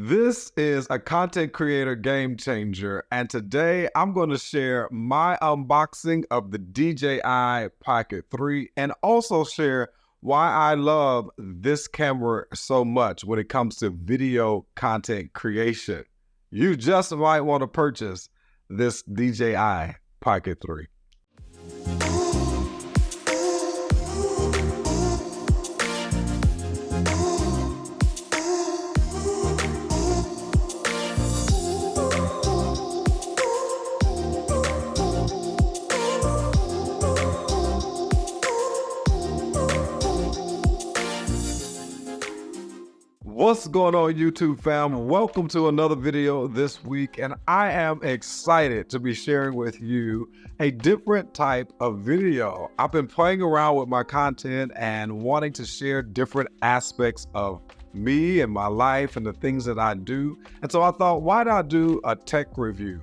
This is a content creator game changer, and today I'm going to share my unboxing of the DJI Pocket 3 and also share why I love this camera so much when it comes to video content creation. You just might want to purchase this DJI Pocket 3. What's going on, YouTube fam? Welcome to another video this week, and I am excited to be sharing with you a different type of video. I've been playing around with my content and wanting to share different aspects of me and my life and the things that I do. And so I thought, why not do a tech review?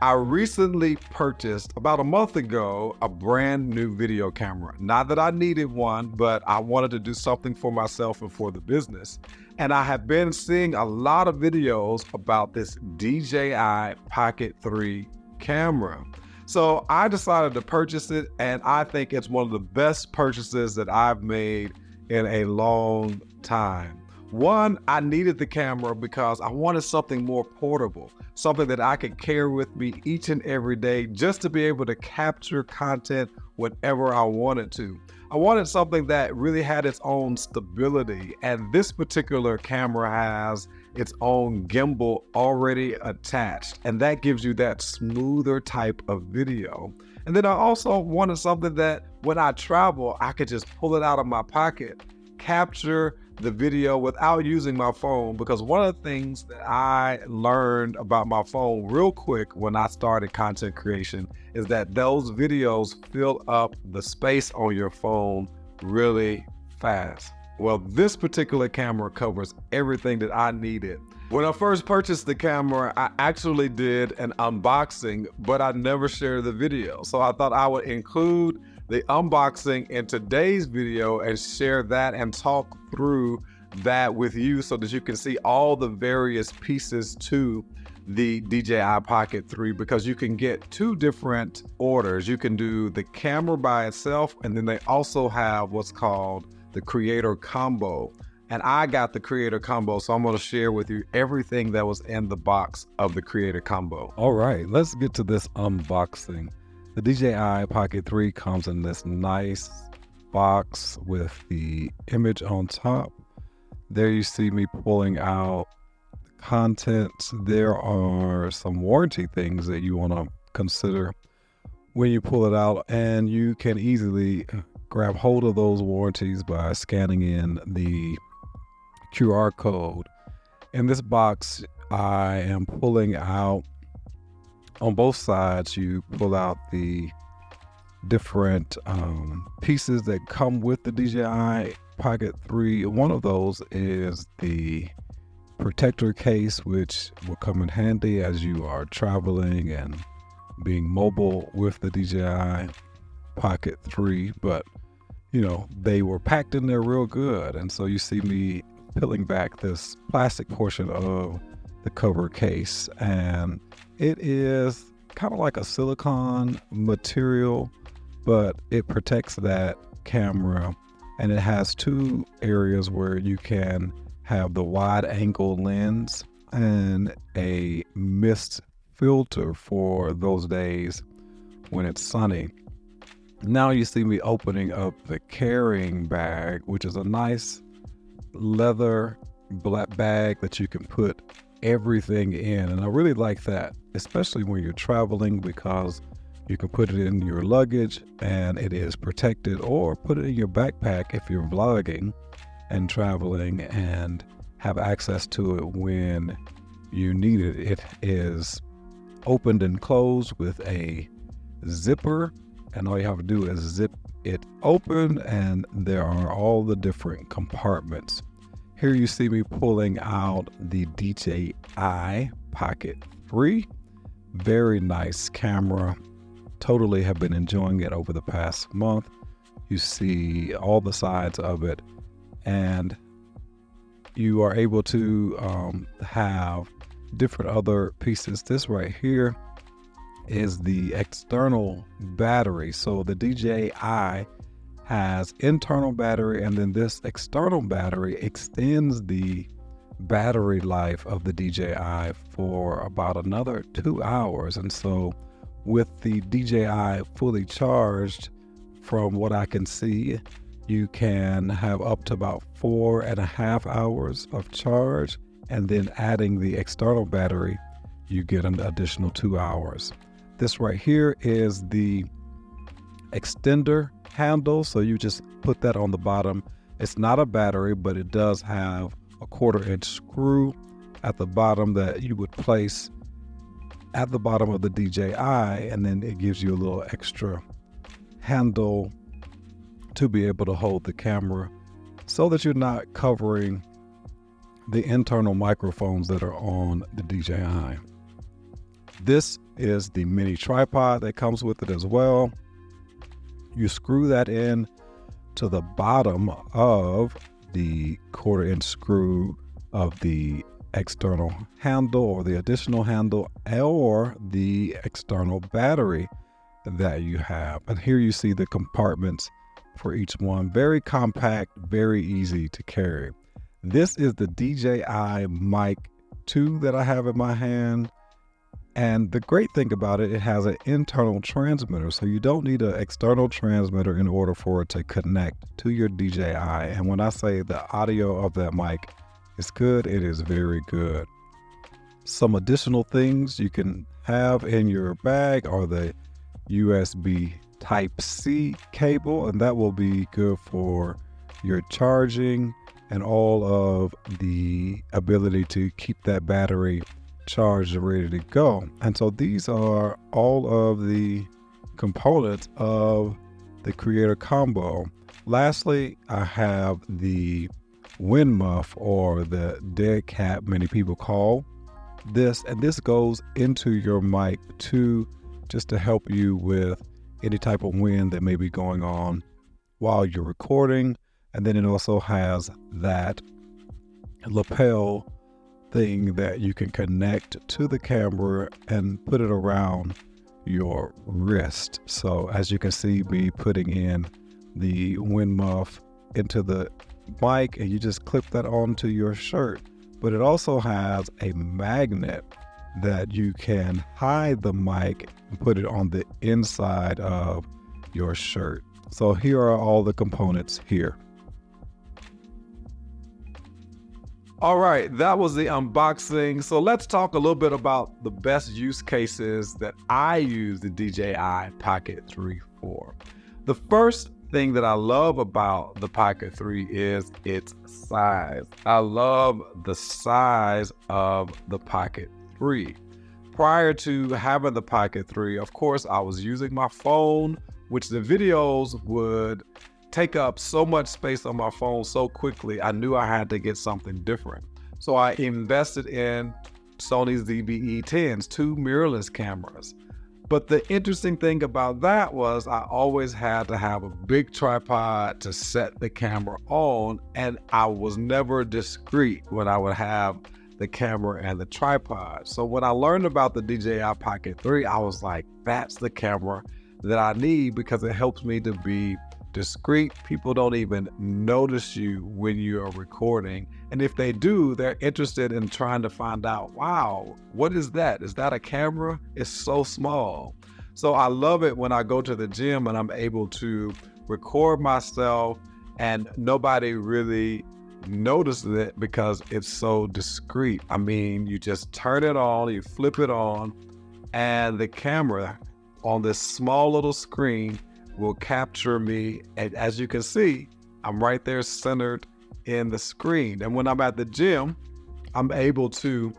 I recently purchased, about a month ago, a brand new video camera. Not that I needed one, but I wanted to do something for myself and for the business. And I have been seeing a lot of videos about this DJI Pocket 3 camera. So I decided to purchase it, and I think it's one of the best purchases that I've made in a long time. One, I needed the camera because I wanted something more portable, something that I could carry with me each and every day just to be able to capture content whenever I wanted to. I wanted something that really had its own stability, and this particular camera has its own gimbal already attached, and that gives you that smoother type of video. And then I also wanted something that when I travel, I could just pull it out of my pocket, capture the video without using my phone, because one of the things that I learned about my phone real quick when I started content creation is that those videos fill up the space on your phone really fast. Well, this particular camera covers everything that I needed. When I first purchased the camera, I actually did an unboxing, but I never shared the video. So I thought I would include the unboxing in today's video and share that and talk through that with you so that you can see all the various pieces to the DJI Pocket 3, because you can get two different orders. You can do the camera by itself, and then they also have what's called the creator combo. And I got the creator combo, so I'm going to share with you everything that was in the box of the creator combo. All right, let's get to this unboxing. The DJI Pocket 3 comes in this nice box with the image on top. There you see me pulling out the contents. There are some warranty things that you want to consider when you pull it out, and you can easily grab hold of those warranties by scanning in the QR code. In this box, I am pulling out, on both sides, you pull out the different pieces that come with the DJI Pocket 3. One of those is the protector case, which will come in handy as you are traveling and being mobile with the DJI Pocket 3. But, you know, they were packed in there real good. And so you see me peeling back this plastic portion of the cover case, and it is kind of like a silicone material, but it protects that camera, and it has two areas where you can have the wide angle lens and a mist filter for those days when it's sunny. Now you see me opening up the carrying bag, which is a nice leather black bag that you can put everything in, and I really like that, especially when you're traveling, because you can put it in your luggage and it is protected, or put it in your backpack if you're vlogging and traveling and have access to it when you need it. It is opened and closed with a zipper, and all you have to do is zip it open, and there are all the different compartments. Here you see me pulling out the DJI Pocket 3. Very nice camera. Totally have been enjoying it over the past month. You see all the sides of it, and you are able to have different other pieces. This right here is the external battery. So the DJI has internal battery, and then this external battery extends the battery life of the DJI for about another 2 hours. And so with the DJI fully charged, from what I can see, you can have up to about 4.5 hours of charge, and then adding the external battery, you get an additional 2 hours. This right here is the extender handle. So you just put that on the bottom. It's not a battery, but it does have a 1/4-inch screw at the bottom that you would place at the bottom of the DJI, and then it gives you a little extra handle to be able to hold the camera so that you're not covering the internal microphones that are on the DJI. This is the mini tripod that comes with it as well. You screw that in to the bottom of the 1/4-inch screw of the external handle, or the additional handle, or the external battery that you have. And here you see the compartments for each one. Very compact, very easy to carry. This is the DJI Mic 2 that I have in my hand. And the great thing about it, it has an internal transmitter. So you don't need an external transmitter in order for it to connect to your DJI. And when I say the audio of that mic is good, it is very good. Some additional things you can have in your bag are the USB Type-C cable, and that will be good for your charging and all of the ability to keep that battery charged and ready to go. And so these are all of the components of the Creator Combo. Lastly, I have the wind muff, or the dead cat many people call this, and this goes into your mic too, just to help you with any type of wind that may be going on while you're recording. And then it also has that lapel thing that you can connect to the camera and put it around your wrist. So as you can see me putting in the wind muff into the mic, and you just clip that onto your shirt. But it also has a magnet that you can hide the mic and put it on the inside of your shirt. So here are all the components here. All right, that was the unboxing. So let's talk a little bit about the best use cases that I use the DJI Pocket 3 for. The first thing that I love about the Pocket 3 is its size. I love the size of the Pocket 3. Prior to having the Pocket 3, of course, I was using my phone, which the videos would take up so much space on my phone so quickly. I knew I had to get something different. So I invested in Sony's ZV-E10s, 2 mirrorless cameras. But the interesting thing about that was I always had to have a big tripod to set the camera on, and I was never discreet when I would have the camera and the tripod. So when I learned about the DJI Pocket 3, I was like, that's the camera that I need, because it helps me to be discreet. People don't even notice you when you are recording. And if they do, they're interested in trying to find out, wow, what is that? Is that a camera? It's so small. So I love it when I go to the gym and I'm able to record myself and nobody really notices it because it's so discreet. I mean, you just turn it on, you flip it on, and the camera on this small little screen will capture me. And as you can see, I'm right there centered in the screen. And when I'm at the gym, I'm able to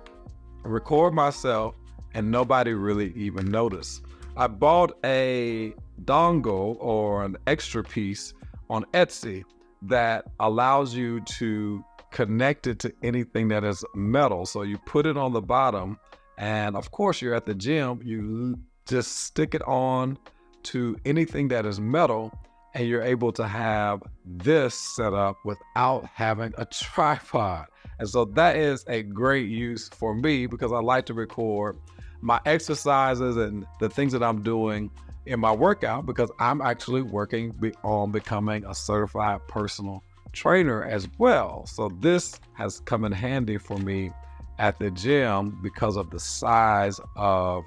record myself and nobody really even notice. I bought a dongle, or an extra piece, on Etsy that allows you to connect it to anything that is metal. So you put it on the bottom, and of course you're at the gym, you just stick it on to anything that is metal, and you're able to have this set up without having a tripod. And so that is a great use for me because I like to record my exercises and the things that I'm doing in my workout, because I'm actually working on becoming a certified personal trainer as well. So this has come in handy for me at the gym because of the size of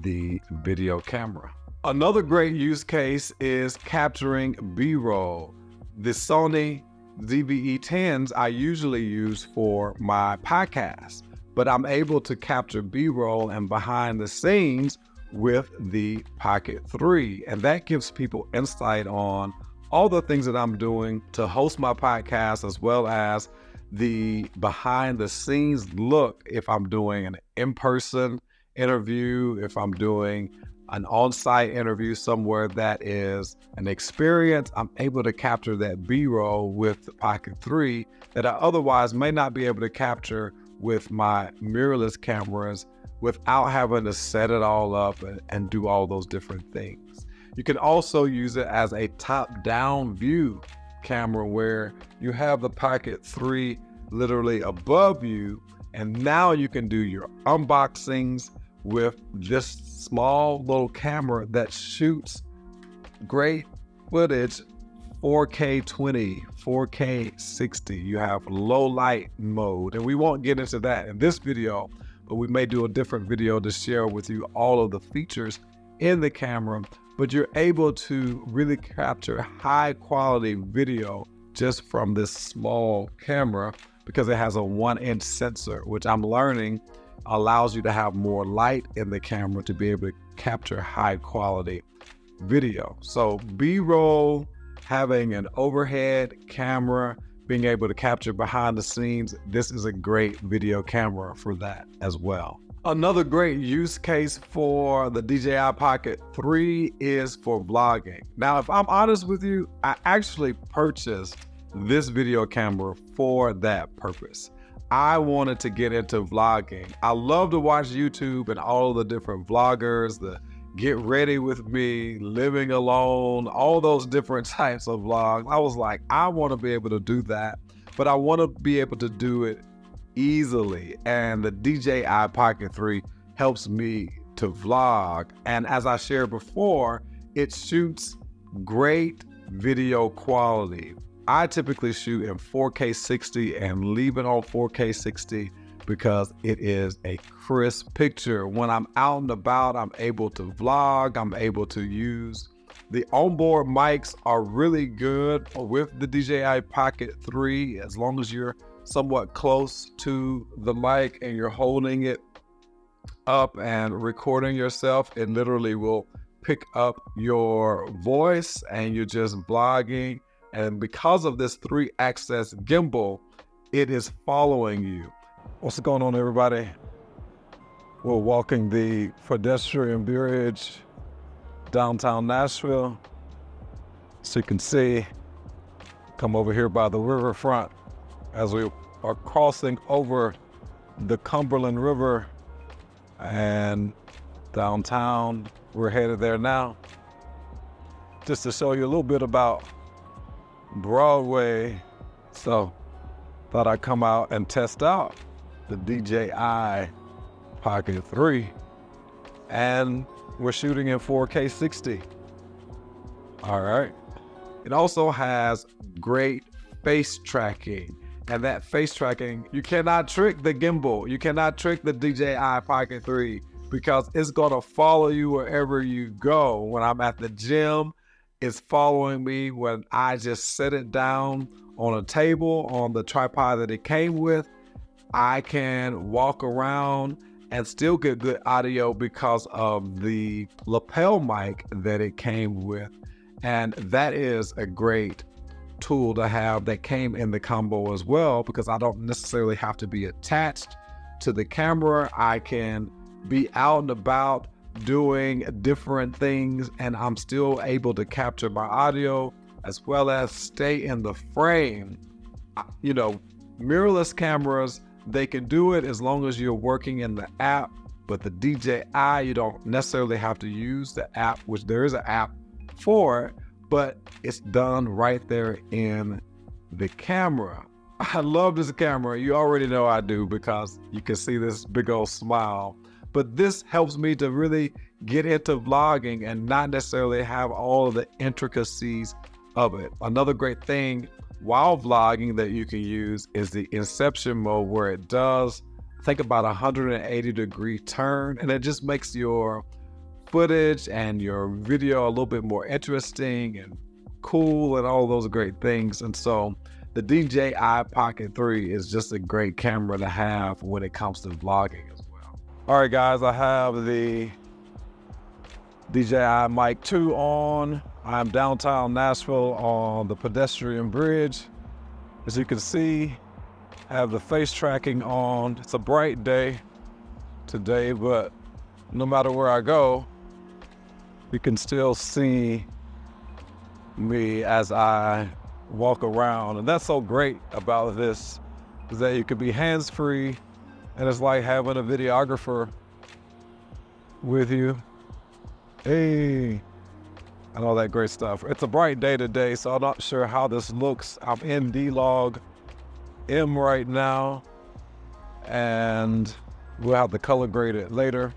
the video camera. Another great use case is capturing B-roll. The Sony ZV-E10s I usually use for my podcast, but I'm able to capture B-roll and behind the scenes with the Pocket 3. And that gives people insight on all the things that I'm doing to host my podcast, as well as the behind the scenes look if I'm doing an in-person interview, if I'm doing an on-site interview somewhere that is an experience. I'm able to capture that B-roll with the Pocket 3 that I otherwise may not be able to capture with my mirrorless cameras without having to set it all up and do all those different things. You can also use it as a top-down view camera where you have the Pocket 3 literally above you, and now you can do your unboxings with this small little camera that shoots great footage, 4K 20, 4K 60. You have low light mode, and we won't get into that in this video, but we may do a different video to share with you all of the features in the camera. But you're able to really capture high quality video just from this small camera because it has a 1-inch sensor, which I'm learning allows you to have more light in the camera to be able to capture high quality video. So B-roll, having an overhead camera, being able to capture behind the scenes, this is a great video camera for that as well. Another great use case for the DJI Pocket 3 is for vlogging. Now, if I'm honest with you, I actually purchased this video camera for that purpose. I wanted to get into vlogging. I love to watch YouTube and all of the different vloggers, the get ready with me, living alone, all those different types of vlogs. I was like, I want to be able to do that, but I want to be able to do it easily. And the DJI Pocket 3 helps me to vlog. And as I shared before, it shoots great video quality. I typically shoot in 4K 60 and leave it on 4K 60 because it is a crisp picture. When I'm out and about, I'm able to vlog, I'm able to use. The onboard mics are really good with the DJI Pocket 3, as long as you're somewhat close to the mic and you're holding it up and recording yourself. It literally will pick up your voice and you're just vlogging. And because of this 3-axis gimbal, it is following you. What's going on, everybody? We're walking the pedestrian bridge downtown Nashville. So you can see, come over here by the riverfront as we are crossing over the Cumberland River and downtown. We're headed there now. Just to show you a little bit about Broadway. So thought I'd come out and test out the DJI Pocket 3, and we're shooting in 4K 60. All right. It also has great face tracking, and that face tracking, you cannot trick the gimbal. You cannot trick the DJI Pocket 3 because it's gonna follow you wherever you go. When I'm at the gym, it's following me. When I just set it down on a table on the tripod that it came with, I can walk around and still get good audio because of the lapel mic that it came with. And that is a great tool to have that came in the combo as well, because I don't necessarily have to be attached to the camera. I can be out and about doing different things and I'm still able to capture my audio as well as stay in the frame. You know, mirrorless cameras, they can do it as long as you're working in the app, but the DJI, you don't necessarily have to use the app, which there is an app for it, but it's done right there in the camera. I love this camera. You already know I do because you can see this big old smile. But this helps me to really get into vlogging and not necessarily have all of the intricacies of it. Another great thing while vlogging that you can use is the inception mode, where it does, think about a 180-degree turn, and it just makes your footage and your video a little bit more interesting and cool and all those great things. And so the DJI Pocket 3 is just a great camera to have when it comes to vlogging as well. All right, guys, I have the DJI Mic 2 on. I'm downtown Nashville on the pedestrian bridge. As you can see, I have the face tracking on. It's a bright day today, but no matter where I go, you can still see me as I walk around. And that's so great about this, is that you can be hands-free, and it's like having a videographer with you. Hey, and all that great stuff. It's a bright day today, so I'm not sure how this looks. I'm in D-Log M right now, and we'll have to color grade it later.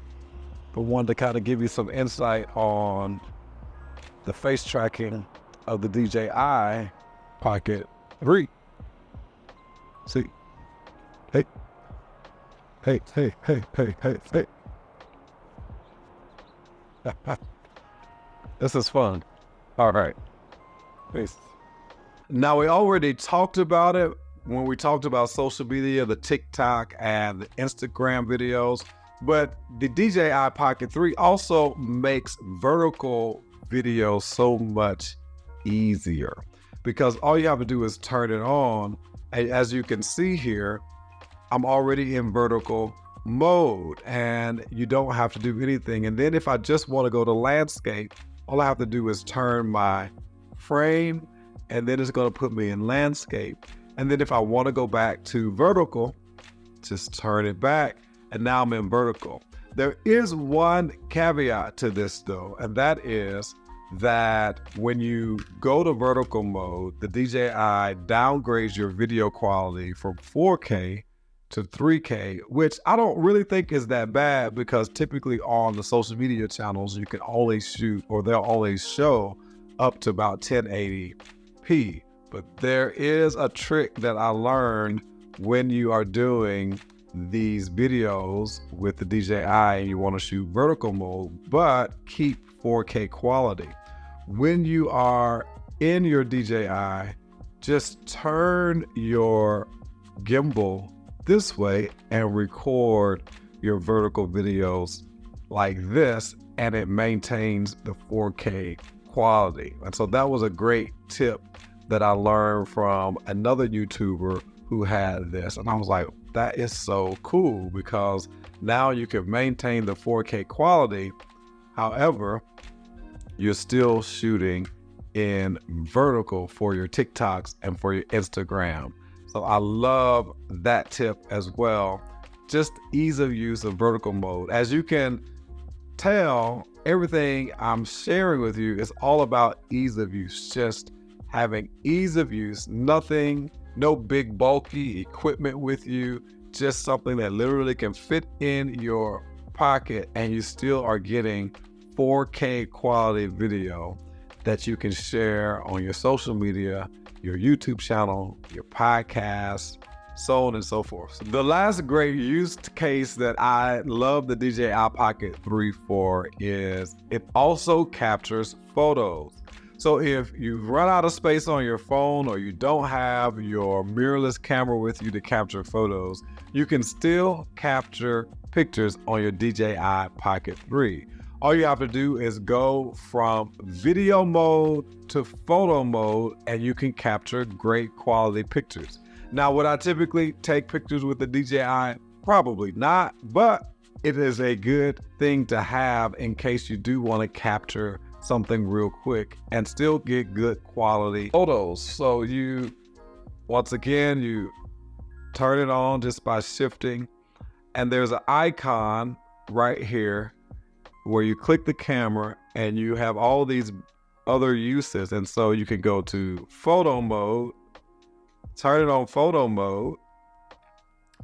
But wanted to kind of give you some insight on the face tracking of the DJI Pocket 3. See, hey, hey, hey, hey, hey, hey, hey. This is fun. All right, peace. Now, we already talked about it when we talked about social media, the TikTok and the Instagram videos, but the DJI Pocket 3 also makes vertical video so much easier, because all you have to do is turn it on. As you can see here, I'm already in vertical mode and you don't have to do anything. And then if I just want to go to landscape, all I have to do is turn my frame, and then it's going to put me in landscape. And then if I want to go back to vertical, just turn it back, and now I'm in vertical. There is one caveat to this though, and that is that when you go to vertical mode, the DJI downgrades your video quality from 4K to 3K, which I don't really think is that bad, because typically on the social media channels, you can only shoot, or they'll always show up to about 1080p. But there is a trick that I learned when you are doing these videos with the DJI and you want to shoot vertical mode, but keep 4K quality. When you are in your DJI, just turn your gimbal this way and record your vertical videos like this, and it maintains the 4K quality. And so that was a great tip that I learned from another YouTuber who had this. And I was like, that is so cool, because now you can maintain the 4K quality. However, you're still shooting in vertical for your TikToks and for your Instagram. So I love that tip as well. Just ease of use of vertical mode. As you can tell, everything I'm sharing with you is all about ease of use. Just having ease of use, nothing, no big bulky equipment with you, just something that literally can fit in your pocket, and you still are getting 4K quality video that you can share on your social media, your YouTube channel, your podcast, so on and so forth. So the last great use case that I love the DJI Pocket 3 for is it also captures photos. So if you've run out of space on your phone, or you don't have your mirrorless camera with you to capture photos, you can still capture pictures on your DJI Pocket 3. All you have to do is go from video mode to photo mode, and you can capture great quality pictures. Now, would I typically take pictures with the DJI? Probably not, but it is a good thing to have in case you do want to capture something real quick and still get good quality photos. So once again, you turn it on just by shifting, and there's an icon right here where you click the camera and you have all these other uses. And so you can go to photo mode, turn it on photo mode,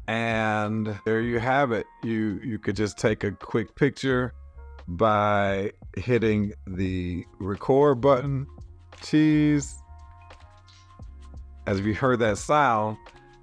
and there you have it. You could just take a quick picture by hitting the record button. Cheese. As you heard that sound,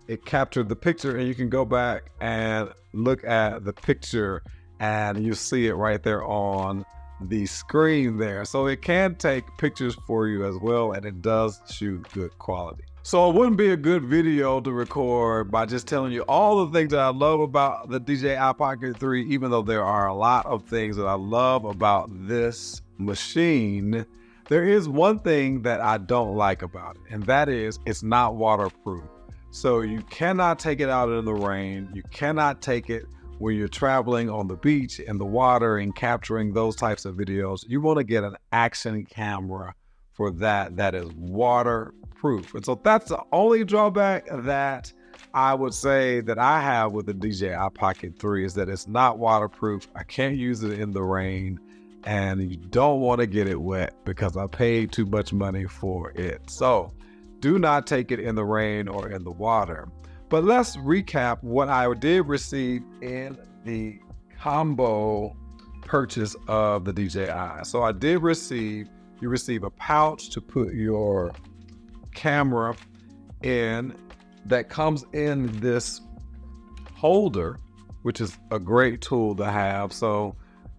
it captured the picture, and you can go back and look at the picture and you see it right there on the screen there. So it can take pictures for you as well, and it does shoot good quality. So it wouldn't be a good video to record by just telling you all the things that I love about the DJI Pocket 3, even though there are a lot of things that I love about this machine. There is one thing that I don't like about it, and that is it's not waterproof. So you cannot take it out in the rain. You cannot take it when you're traveling on the beach in the water and capturing those types of videos. You want to get an action camera for that is waterproof. And so that's the only drawback that I would say that I have with the DJI Pocket 3 is that it's not waterproof. I can't use it in the rain, and you don't want to get it wet because I paid too much money for it. So do not take it in the rain or in the water. But let's recap what I did receive in the combo purchase of the DJI. So I did receive, you receive a pouch to put your camera in that comes in this holder, which is a great tool to have. So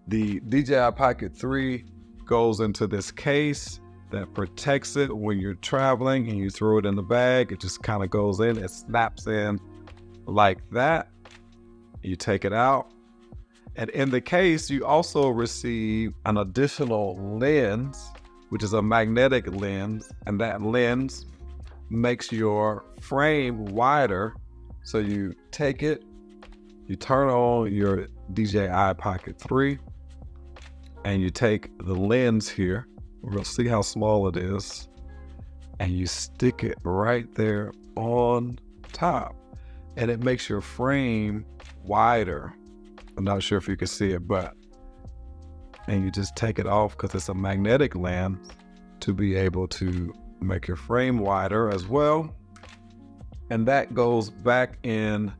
the DJI Pocket 3 goes into this case that protects it when you're traveling and you throw it in the bag. It just kind of goes in, it snaps in like that. You take it out. And in the case, you also receive an additional lens, which is a magnetic lens. And that lens makes your frame wider. So you take it, you turn on your DJI Pocket 3, and you take the lens here. We'll see how small it is, and you stick it right there on top, and it makes your frame wider. I'm not sure if you can see it, and you just take it off because it's a magnetic lens to be able to make your frame wider as well. And that goes back in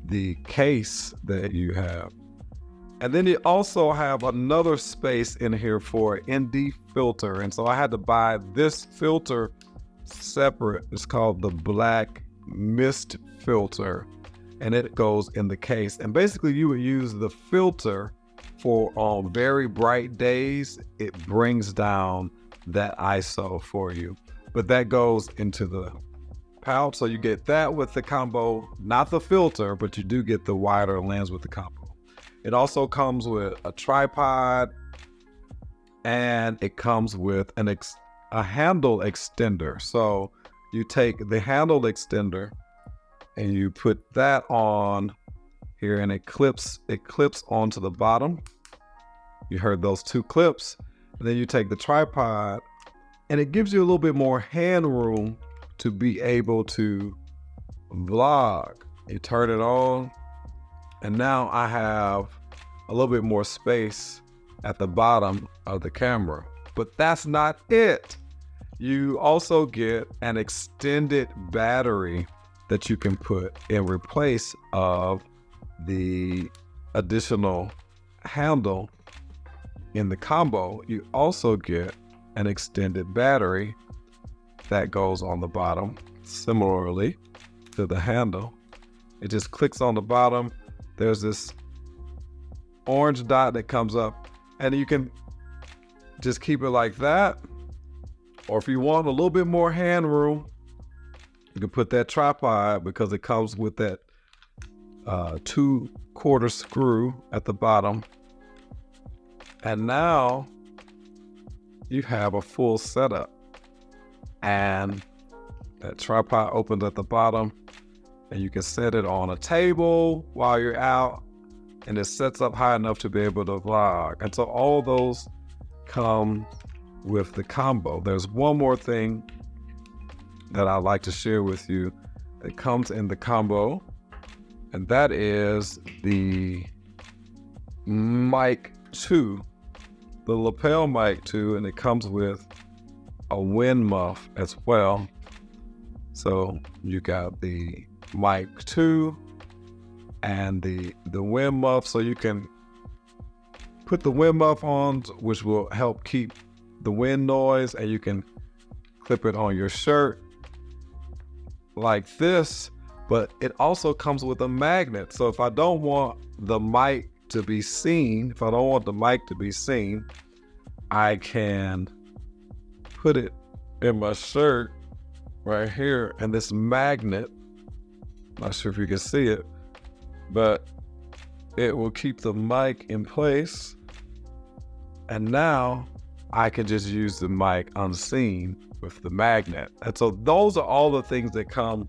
the case that you have. And then you also have another space in here for ND filter. And so I had to buy this filter separate. It's called the black mist filter, and it goes in the case. And basically you would use the filter for on very bright days. It brings down that ISO for you, but that goes into the pouch. So you get that with the combo, not the filter, but you do get the wider lens with the combo. It also comes with a tripod, and it comes with a handle extender. So you take the handle extender and you put that on here, and it clips onto the bottom. You heard those two clips. And then you take the tripod, and it gives you a little bit more hand room to be able to vlog. You turn it on, and now I have a little bit more space at the bottom of the camera. But that's not it. You also get an extended battery that you can put in replace of the additional handle in the combo. You also get an extended battery that goes on the bottom, similarly to the handle. It just clicks on the bottom. There's this orange dot that comes up, and you can just keep it like that. Or if you want a little bit more hand room, you can put that tripod, because it comes with that 2/4 screw at the bottom. And now you have a full setup, and that tripod opens at the bottom, and you can set it on a table while you're out, and it sets up high enough to be able to vlog. And so all those come with the combo. There's one more thing that I'd like to share with you that comes in the combo, and that is the Mic 2, the lapel Mic 2, and it comes with a wind muff as well. So you got the mic 2 and the wind muff, so you can put the wind muff on, which will help keep the wind noise, and you can clip it on your shirt like this. But it also comes with a magnet. So if I don't want the mic to be seen, I can put it in my shirt right here, and this magnet, not sure if you can see it, but it will keep the mic in place. And now I can just use the mic unseen with the magnet. And so those are all the things that come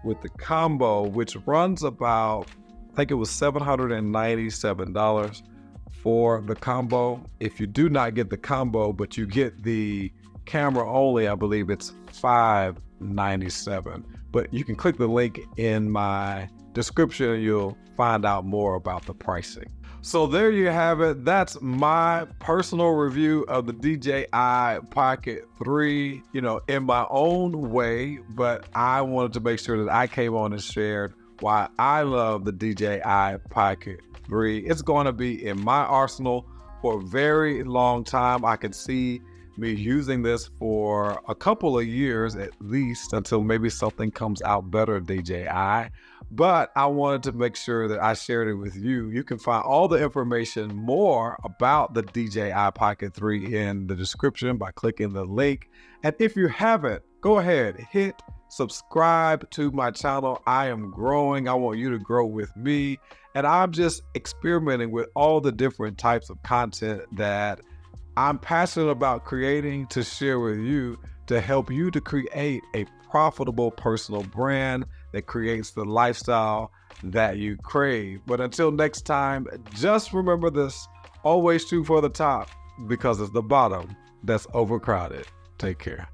with the combo, which runs about, I think it was $797 for the combo. If you do not get the combo, but you get the camera only, I believe it's $597. But you can click the link in my description and you'll find out more about the pricing. So there you have it. That's my personal review of the DJI Pocket 3, in my own way, but I wanted to make sure that I came on and shared why I love the DJI Pocket 3. It's going to be in my arsenal for a very long time. I can see me using this for a couple of years at least, until maybe something comes out better DJI. But I wanted to make sure that I shared it with you. You can find all the information more about the DJI Pocket 3 in the description by clicking the link. And if you haven't, go ahead, hit subscribe to my channel. I am growing. I want you to grow with me. And I'm just experimenting with all the different types of content that I'm passionate about creating to share with you, to help you to create a profitable personal brand that creates the lifestyle that you crave. But until next time, just remember this: always shoot for the top, because it's the bottom that's overcrowded. Take care.